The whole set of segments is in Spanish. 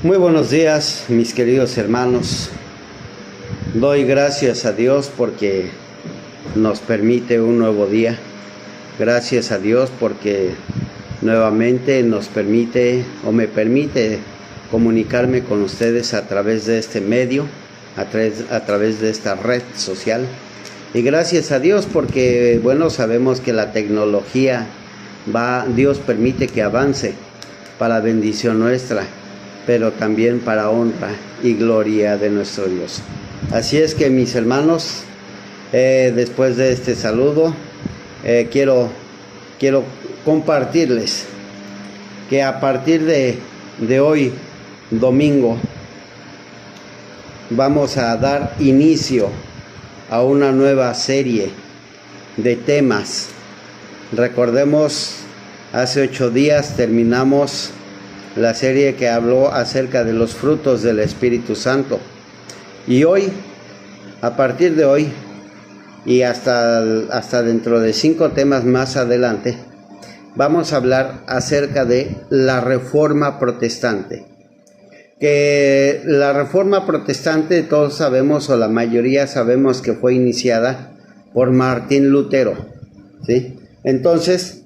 Muy buenos días, mis queridos hermanos. Doy gracias a Dios porque nos permite un nuevo día. Gracias a Dios porque nuevamente nos permite o me permite comunicarme con ustedes a través de este medio, a través de esta red social. Y gracias a Dios porque, sabemos que la tecnología Dios permite que avance para bendición nuestra, pero también para honra y gloria de nuestro Dios. Así es que, mis hermanos, después de este saludo, quiero compartirles que a partir de hoy, domingo, vamos a dar inicio a una nueva serie de temas. Recordemos, hace 8 días terminamos la serie que habló acerca de los frutos del Espíritu Santo. Y hoy, a partir de hoy, y hasta dentro de 5 temas más adelante, vamos a hablar acerca de la Reforma Protestante. Que la Reforma Protestante, todos sabemos, o la mayoría sabemos, que fue iniciada por Martín Lutero, ¿sí? Entonces,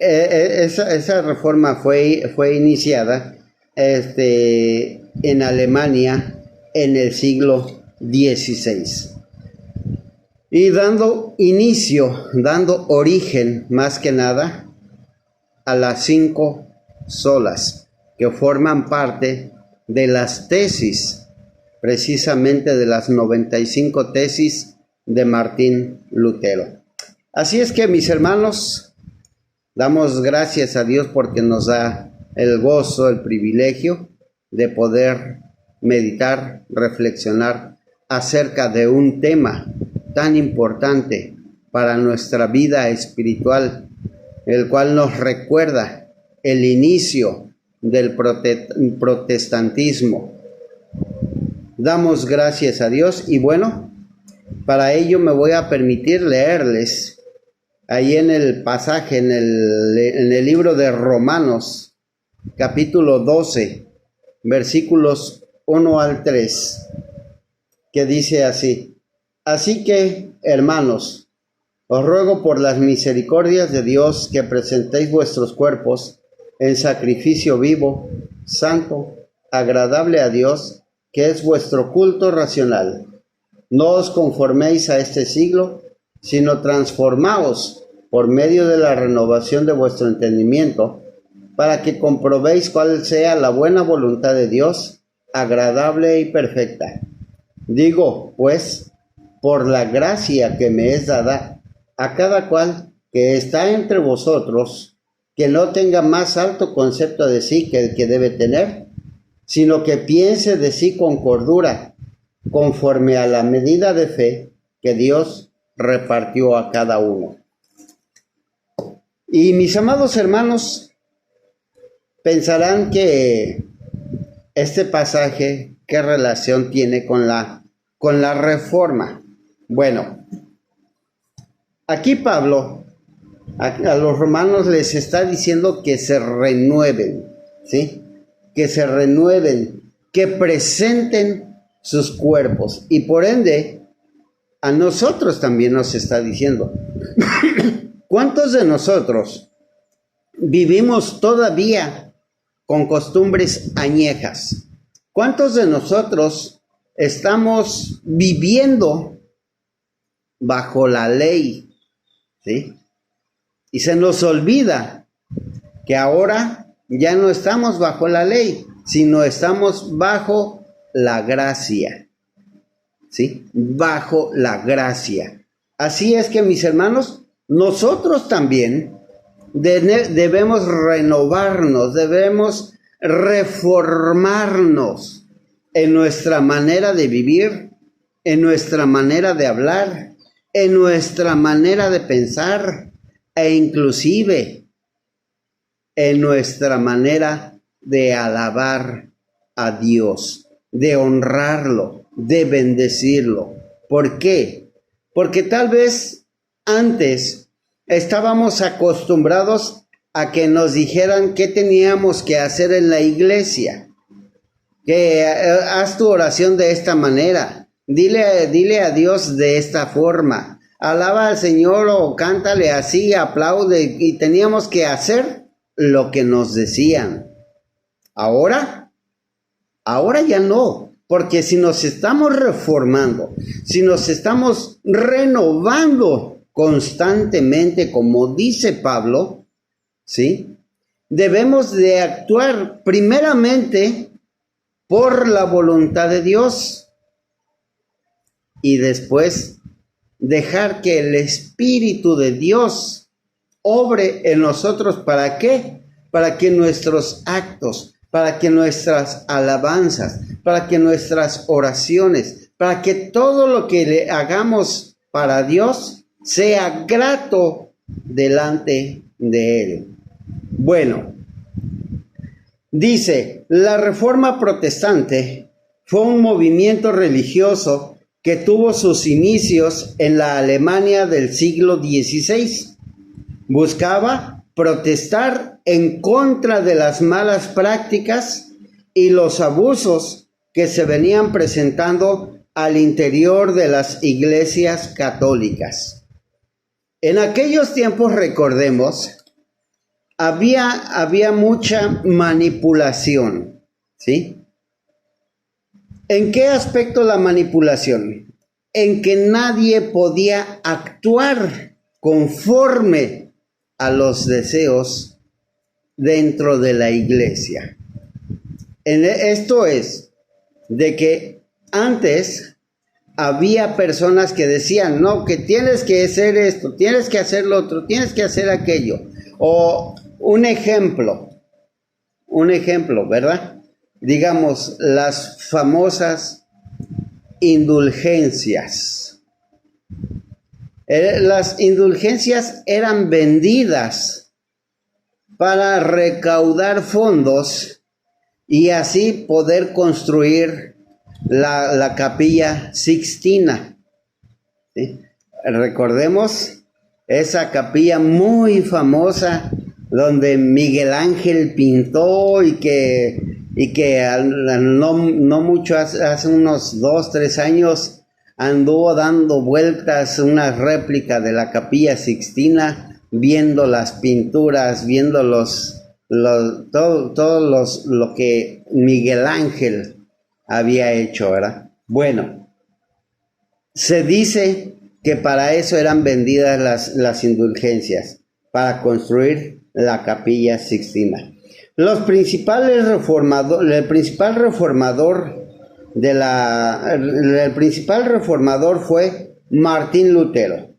esa reforma fue iniciada en Alemania en el siglo XVI. Y dando origen, más que nada, a las 5 solas, que forman parte de las tesis, precisamente de las 95 tesis de Martín Lutero. Así es que, mis hermanos, damos gracias a Dios porque nos da el gozo, el privilegio de poder meditar, reflexionar acerca de un tema tan importante para nuestra vida espiritual, el cual nos recuerda el inicio del protestantismo. Damos gracias a Dios y para ello me voy a permitir leerles ahí en el pasaje, en el libro de Romanos, capítulo 12, versículos 1 al 3, que dice así: Así que, hermanos, os ruego por las misericordias de Dios que presentéis vuestros cuerpos en sacrificio vivo, santo, agradable a Dios, que es vuestro culto racional. No os conforméis a este siglo, sino transformaos por medio de la renovación de vuestro entendimiento, para que comprobéis cuál sea la buena voluntad de Dios, agradable y perfecta. Digo, pues, por la gracia que me es dada, a cada cual que está entre vosotros, que no tenga más alto concepto de sí que el que debe tener, sino que piense de sí con cordura, conforme a la medida de fe que Dios repartió a cada uno. Y mis amados hermanos, pensarán que este pasaje, ¿qué relación tiene con la reforma? Bueno, aquí Pablo a los romanos les está diciendo que se renueven, ¿sí? Que se renueven, que presenten sus cuerpos. Y por ende, a nosotros también nos está diciendo. ¿Cuántos de nosotros vivimos todavía con costumbres añejas? ¿Cuántos de nosotros estamos viviendo bajo la ley? ¿Sí? Y se nos olvida que ahora ya no estamos bajo la ley, sino estamos bajo la gracia. ¿Sí? Bajo la gracia. Así es que, mis hermanos, nosotros también debemos renovarnos, debemos reformarnos en nuestra manera de vivir, en nuestra manera de hablar, en nuestra manera de pensar, e inclusive en nuestra manera de alabar a Dios, de honrarlo, de bendecirlo. ¿Por qué? Porque tal vez antes estábamos acostumbrados a que nos dijeran qué teníamos que hacer en la iglesia. que haz tu oración de esta manera, dile a Dios de esta forma, alaba al Señor o cántale así, aplaude, y teníamos que hacer lo que nos decían. Ahora ya no, porque si nos estamos reformando, si nos estamos renovando constantemente, como dice Pablo, ¿sí? Debemos de actuar primeramente por la voluntad de Dios y después dejar que el Espíritu de Dios obre en nosotros. ¿Para qué? Para que nuestros actos, para que nuestras alabanzas, para que nuestras oraciones, para que todo lo que le hagamos para Dios sea grato delante de Él. Bueno, dice, la Reforma Protestante fue un movimiento religioso que tuvo sus inicios en la Alemania del siglo XVI. Buscaba protestar en contra de las malas prácticas y los abusos que se venían presentando al interior de las iglesias católicas. En aquellos tiempos, recordemos, había mucha manipulación, ¿sí? ¿En qué aspecto la manipulación? En que nadie podía actuar conforme a los deseos dentro de la iglesia. Esto es, de que antes había personas que decían, no, que tienes que hacer esto, tienes que hacer lo otro, tienes que hacer aquello. O un ejemplo, ¿verdad? Digamos, las famosas indulgencias. Las indulgencias eran vendidas para recaudar fondos y así poder construir la Capilla Sixtina, ¿sí? Recordemos esa capilla muy famosa donde Miguel Ángel pintó y que no mucho, hace unos 2-3 años anduvo dando vueltas una réplica de la Capilla Sixtina, viendo las pinturas, viendo lo que Miguel Ángel había hecho, ¿verdad? Bueno, se dice que para eso eran vendidas las indulgencias, para construir la Capilla Sixtina. El principal reformador fue Martín Lutero.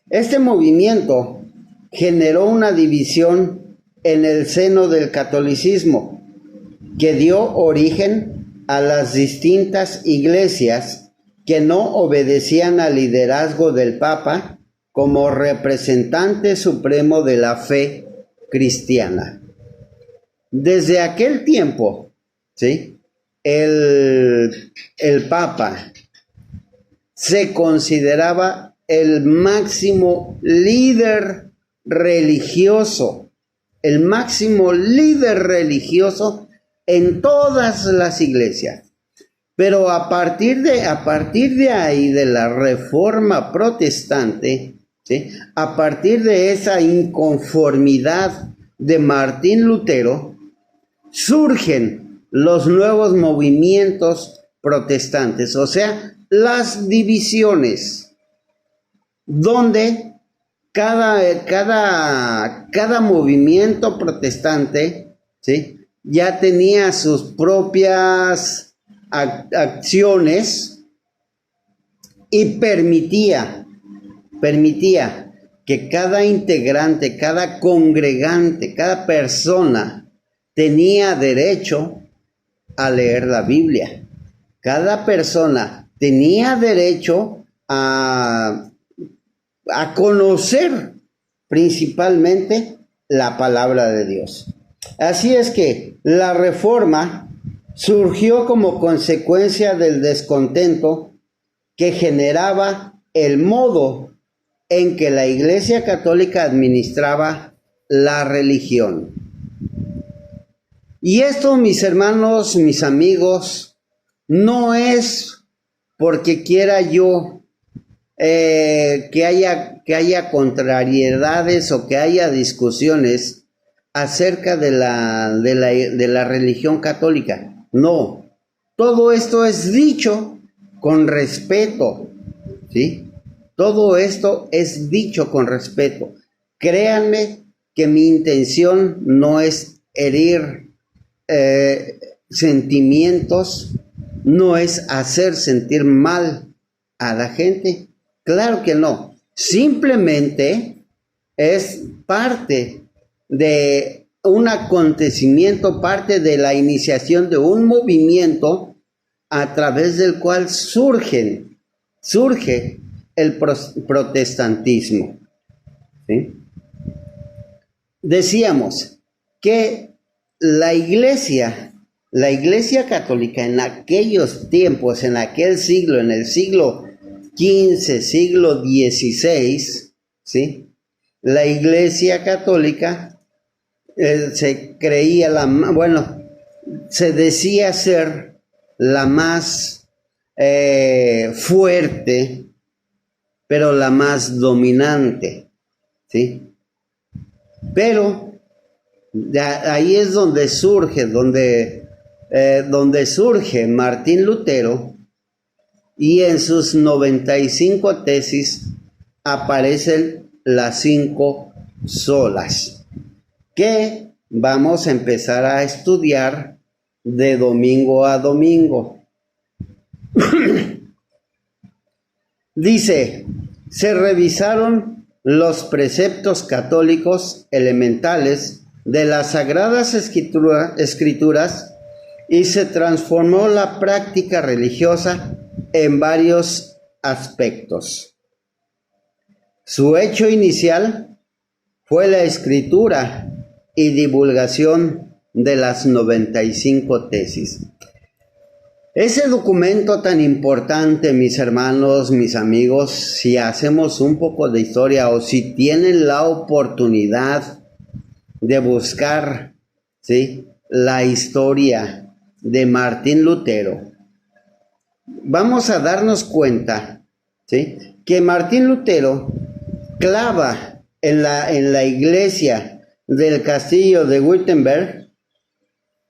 Este movimiento generó una división en el seno del catolicismo que dio origen a las distintas iglesias que no obedecían al liderazgo del Papa como representante supremo de la fe cristiana. Desde aquel tiempo, ¿sí? El Papa se consideraba el máximo líder religioso en todas las iglesias. Pero a partir de ahí, de la Reforma Protestante, ¿sí? A partir de esa inconformidad de Martín Lutero, surgen los nuevos movimientos protestantes, o sea, las divisiones, donde cada movimiento protestante, ¿sí? Ya tenía sus propias acciones y permitía que cada integrante, cada congregante, cada persona tenía derecho a leer la Biblia. Cada persona tenía derecho a conocer principalmente la palabra de Dios. Así es que la Reforma surgió como consecuencia del descontento que generaba el modo en que la Iglesia Católica administraba la religión. Y esto, mis hermanos, mis amigos, no es porque quiera yo que haya contrariedades o que haya discusiones acerca de la religión católica. No, todo esto es dicho con respeto, ¿sí? Todo esto es dicho con respeto. Créanme que mi intención no es herir sentimientos, no es hacer sentir mal a la gente. Claro que no. Simplemente es parte de un acontecimiento, parte de la iniciación de un movimiento a través del cual surge el protestantismo, ¿sí? Decíamos que la iglesia católica en aquellos tiempos, en aquel siglo, en el siglo XV, siglo XVI, ¿sí? La iglesia católica se creía se decía ser la más fuerte, pero la más dominante, ¿sí? Pero ahí es donde surge Martín Lutero, y en sus 95 tesis aparecen las 5 solas, que vamos a empezar a estudiar de domingo a domingo. Dice, se revisaron los preceptos católicos elementales de las Sagradas Escrituras y se transformó la práctica religiosa en varios aspectos. Su hecho inicial fue la escritura y divulgación de las 95 tesis. Ese documento tan importante, mis hermanos, mis amigos, si hacemos un poco de historia o si tienen la oportunidad de buscar, ¿sí?, la historia de Martín Lutero, vamos a darnos cuenta, ¿sí?, que Martín Lutero clava en la iglesia del castillo de Wittenberg,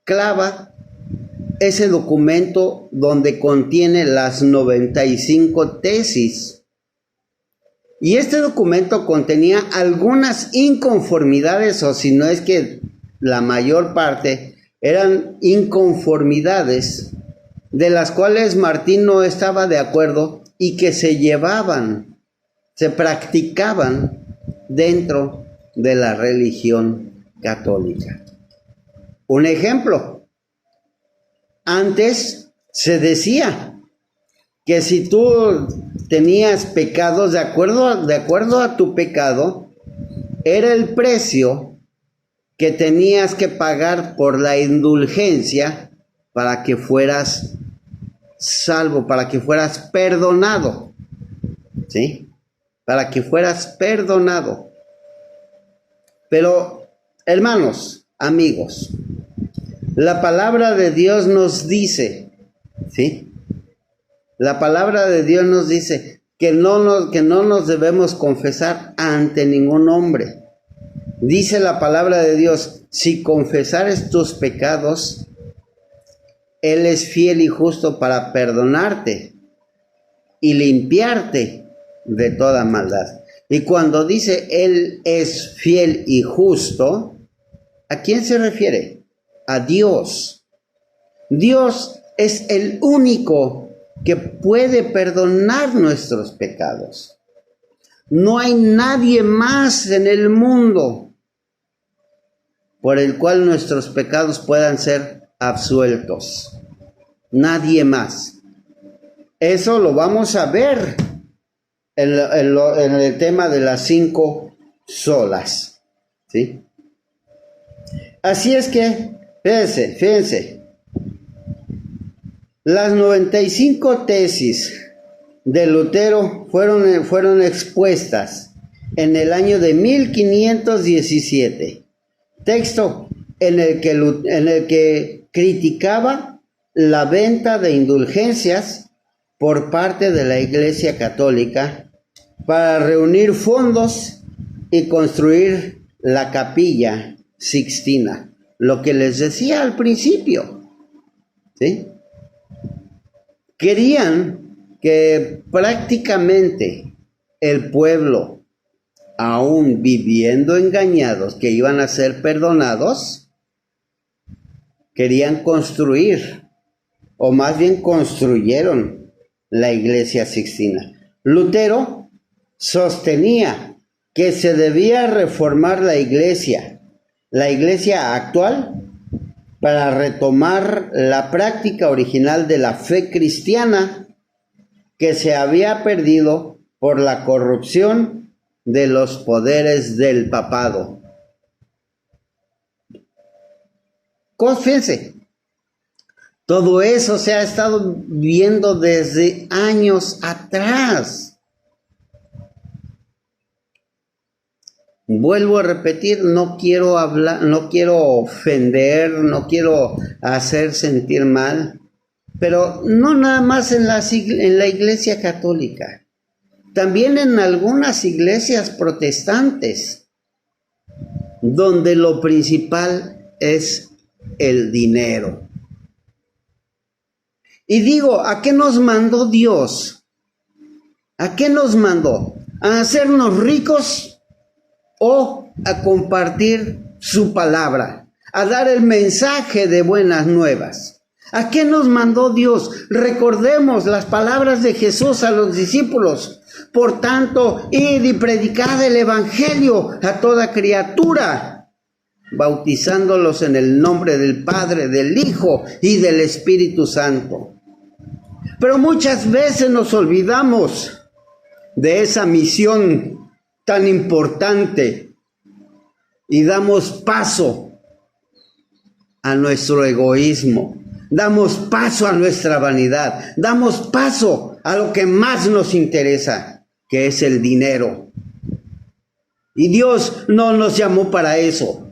clava ese documento donde contiene las 95 tesis. Y este documento contenía algunas inconformidades, o si no es que la mayor parte eran inconformidades de las cuales Martín no estaba de acuerdo y que se practicaban dentro de la religión católica. Un ejemplo. Antes se decía que si tú tenías pecados, de acuerdo a tu pecado, era el precio que tenías que pagar por la indulgencia para que fueras salvo, para que fueras perdonado, ¿sí? Para que fueras perdonado. Pero, hermanos, amigos, la palabra de Dios nos dice, ¿sí? La palabra de Dios nos dice que no nos debemos confesar ante ningún hombre. Dice la palabra de Dios, si confesares tus pecados, Él es fiel y justo para perdonarte y limpiarte de toda maldad. Y cuando dice Él es fiel y justo, ¿a quién se refiere? A Dios. Dios es el único que puede perdonar nuestros pecados. No hay nadie más en el mundo por el cual nuestros pecados puedan ser absueltos. Nadie más. Eso lo vamos a ver en el tema de las 5 solas, ¿sí? Así es que, fíjense, las 95 tesis de Lutero fueron expuestas en el año de 1517. Texto en el que criticaba la venta de indulgencias por parte de la Iglesia Católica para reunir fondos y construir la Capilla Sixtina, lo que les decía al principio, ¿sí? Querían que prácticamente el pueblo, aún viviendo engañados, que iban a ser perdonados, querían construir, o más bien construyeron la Iglesia Sixtina. Lutero sostenía que se debía reformar la iglesia actual, para retomar la práctica original de la fe cristiana que se había perdido por la corrupción de los poderes del papado. Fíjense, todo eso se ha estado viendo desde años atrás. Vuelvo a repetir, no quiero hablar, no quiero ofender, no quiero hacer sentir mal, pero no nada más en la Iglesia Católica, también en algunas iglesias protestantes, donde lo principal es el dinero. Y digo, ¿a qué nos mandó Dios? ¿A qué nos mandó? ¿A hacernos ricos o a compartir su palabra, a dar el mensaje de buenas nuevas? ¿A qué nos mandó Dios? Recordemos las palabras de Jesús a los discípulos. Por tanto, id y predicad el evangelio a toda criatura, bautizándolos en el nombre del Padre, del Hijo y del Espíritu Santo. Pero muchas veces nos olvidamos de esa misión tan importante y damos paso a nuestro egoísmo, damos paso a nuestra vanidad, damos paso a lo que más nos interesa, que es el dinero. Y Dios no nos llamó para eso.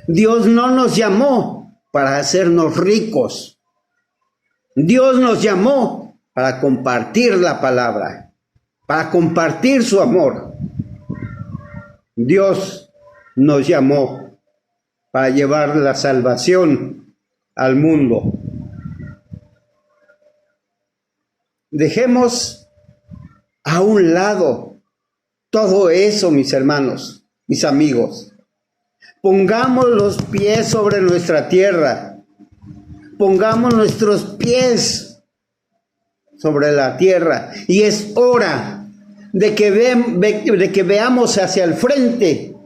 Dios no nos llamó para hacernos ricos. Dios nos llamó para compartir la palabra, para compartir su amor. Dios nos llamó para llevar la salvación al mundo. Dejemos a un lado todo eso, mis hermanos, mis amigos. Pongamos los pies sobre nuestra tierra. Pongamos nuestros pies sobre la tierra. Y es hora de que veamos hacia el frente,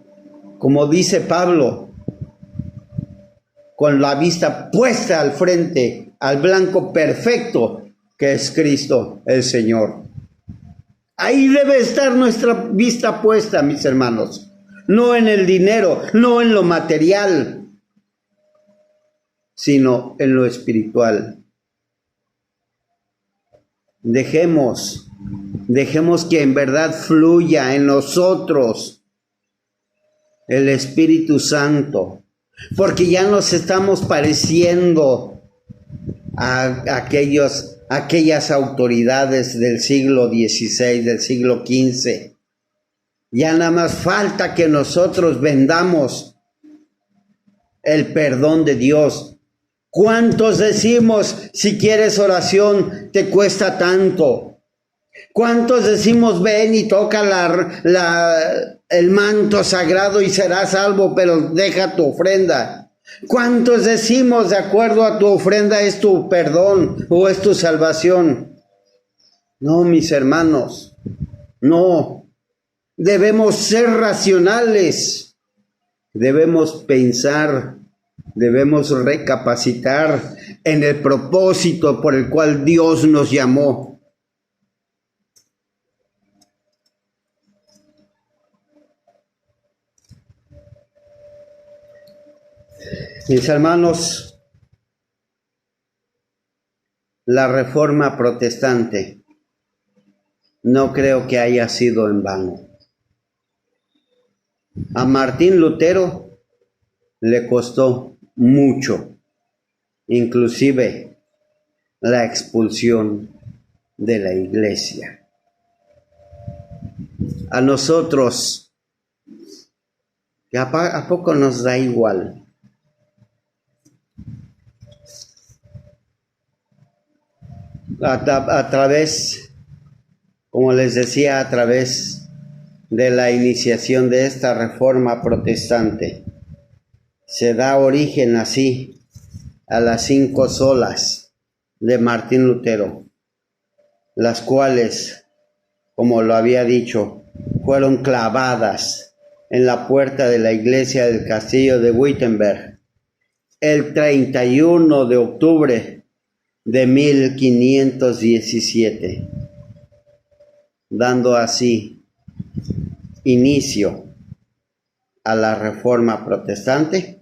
como dice Pablo, con la vista puesta al frente, al blanco perfecto que es Cristo el Señor. Ahí debe estar nuestra vista puesta, mis hermanos, no en el dinero, no en lo material, sino en lo espiritual. Dejemos que en verdad fluya en nosotros el Espíritu Santo, porque ya nos estamos pareciendo a aquellas autoridades del siglo XVI, del siglo XV. Ya nada más falta que nosotros vendamos el perdón de Dios. ¿Cuántos decimos, si quieres oración, te cuesta tanto? ¿Cuántos decimos, ven y toca el manto sagrado y serás salvo, pero deja tu ofrenda? ¿Cuántos decimos, de acuerdo a tu ofrenda es tu perdón o es tu salvación? No, mis hermanos, no. Debemos ser racionales, debemos pensar, debemos recapacitar en el propósito por el cual Dios nos llamó. Mis hermanos, la Reforma Protestante no creo que haya sido en vano. A Martín Lutero le costó mucho, inclusive la expulsión de la iglesia. A nosotros, ¿a poco nos da igual? A través, como les decía, a través de la iniciación de esta reforma protestante, se da origen así a las 5 solas de Martín Lutero, las cuales, como lo había dicho, fueron clavadas en la puerta de la iglesia del castillo de Wittenberg el 31 de octubre de 1517, dando así inicio a la reforma protestante.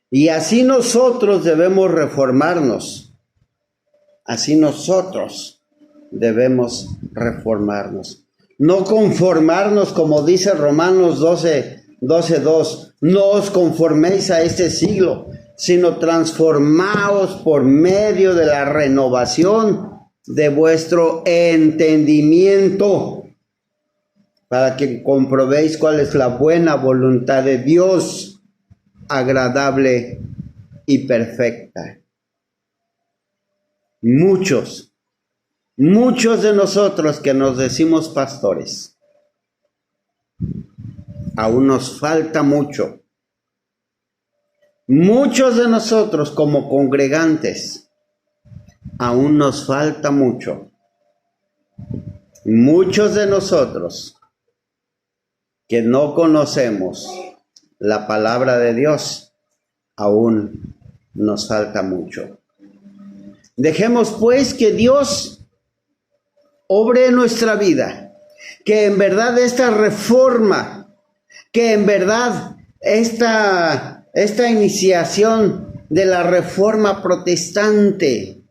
Y así nosotros debemos reformarnos. Así nosotros debemos reformarnos. No conformarnos, como dice Romanos 12:2. No os conforméis a este siglo, sino transformaos por medio de la renovación de vuestro entendimiento, para que comprobéis cuál es la buena voluntad de Dios, agradable y perfecta. Muchos de nosotros que nos decimos pastores, aún nos falta mucho. Muchos de nosotros como congregantes, aún nos falta mucho. Muchos de nosotros que no conocemos la palabra de Dios, aún nos falta mucho. Dejemos pues que Dios obre en nuestra vida, que en verdad esta reforma, que en verdad esta iniciación de la reforma protestante,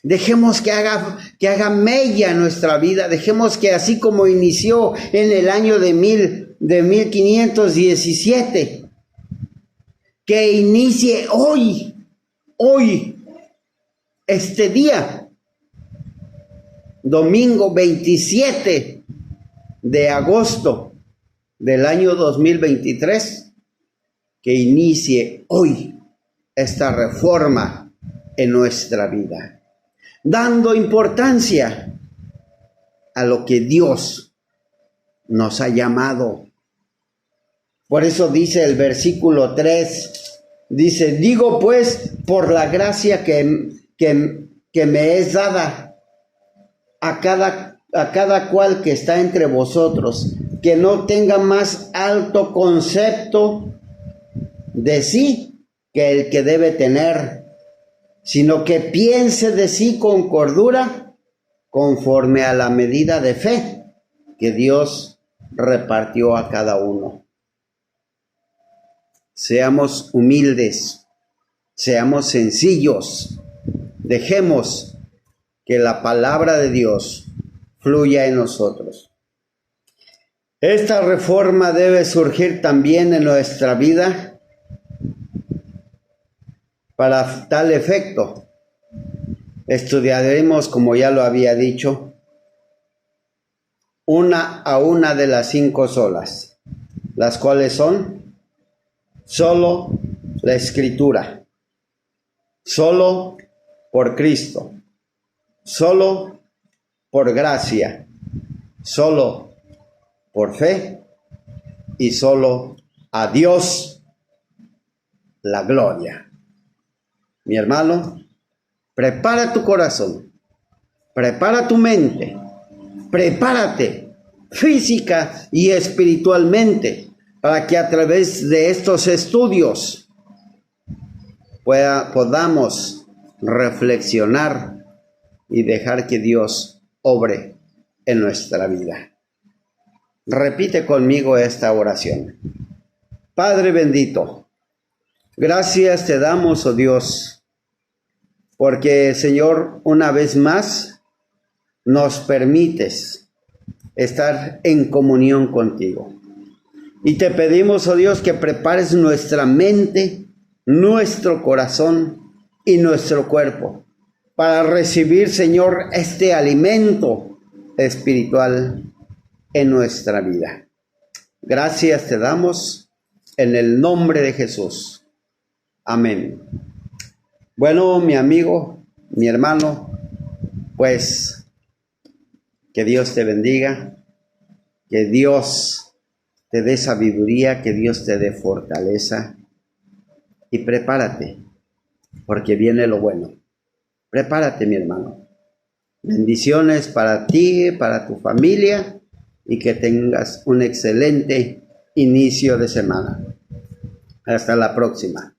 dejemos que haga mella en nuestra vida. Dejemos que así como inició en el año de 1517, que inicie hoy, este día, domingo 27 de agosto del año 2023, que inicie hoy esta reforma en nuestra vida, dando importancia a lo que Dios nos ha llamado. Por eso dice el versículo 3, dice: digo pues, por la gracia que me es dada a cada cual que está entre vosotros, que no tenga más alto concepto de sí que el que debe tener, sino que piense de sí con cordura, conforme a la medida de fe que Dios repartió a cada uno. Seamos humildes, seamos sencillos, dejemos que la palabra de Dios fluya en nosotros. Esta reforma debe surgir también en nuestra vida. Para tal efecto, estudiaremos, como ya lo había dicho, una a una de las 5 solas, las cuales son: solo la Escritura, solo por Cristo, solo por gracia, solo por fe y solo a Dios la gloria. Mi hermano, prepara tu corazón, prepara tu mente, prepárate física y espiritualmente, para que a través de estos estudios podamos reflexionar y dejar que Dios obre en nuestra vida. Repite conmigo esta oración. Padre bendito, gracias te damos, oh Dios, porque, Señor, una vez más nos permites estar en comunión contigo. Y te pedimos, oh Dios, que prepares nuestra mente nuestro corazón y nuestro cuerpo para recibir, Señor, este alimento espiritual en nuestra vida. Gracias te damos en el nombre de Jesús. Amén. Bueno, mi amigo, mi hermano, pues que Dios te bendiga, que Dios te dé sabiduría, que Dios te dé fortaleza y prepárate, porque viene lo bueno. Prepárate, mi hermano. Bendiciones para ti, para tu familia y que tengas un excelente inicio de semana. Hasta la próxima.